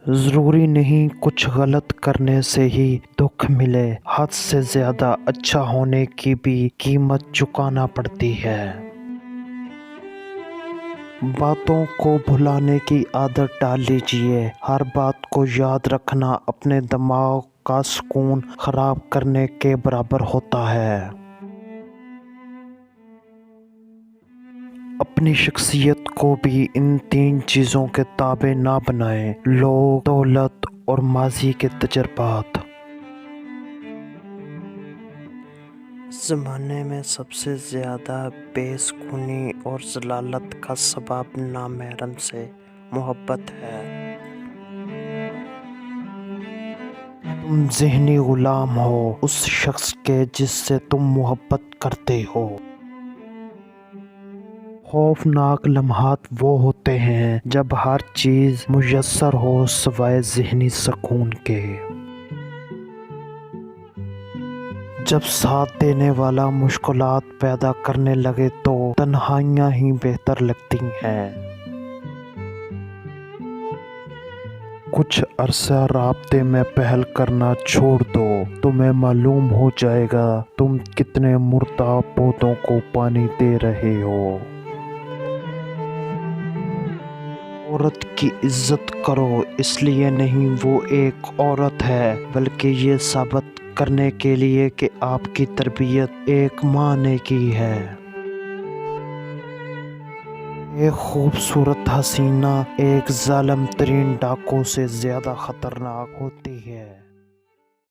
ضروری نہیں کچھ غلط کرنے سے ہی دکھ ملے، حد سے زیادہ اچھا ہونے کی بھی قیمت چکانا پڑتی ہے۔ باتوں کو بھلانے کی عادت ڈال لیجئے۔ ہر بات کو یاد رکھنا اپنے دماغ کا سکون خراب کرنے کے برابر ہوتا ہے۔ اپنی شخصیت کو بھی ان 3 چیزوں کے تابع نہ بنائیں: لوگ، دولت اور ماضی کے تجربات۔ زمانے میں سب سے زیادہ بے سکونی اور ذلت کا سبب نامحرم سے محبت ہے۔ تم ذہنی غلام ہو اس شخص کے جس سے تم محبت کرتے ہو۔ خوفناک لمحات وہ ہوتے ہیں جب ہر چیز میسر ہو سوائے ذہنی سکون کے۔ جب ساتھ دینے والا مشکلات پیدا کرنے لگے تو تنہائیاں ہی بہتر لگتی ہیں۔ کچھ عرصہ رابطے میں پہل کرنا چھوڑ دو، تمہیں معلوم ہو جائے گا تم کتنے مردہ پودوں کو پانی دے رہے ہو۔ عورت کی عزت کرو، اس لیے نہیں وہ ایک عورت ہے، بلکہ یہ ثابت کرنے کے لیے کہ آپ کی تربیت ایک ماں نے کی ہے۔ ایک خوبصورت حسینہ ایک ظالم ترین ڈاکو سے زیادہ خطرناک ہوتی ہے۔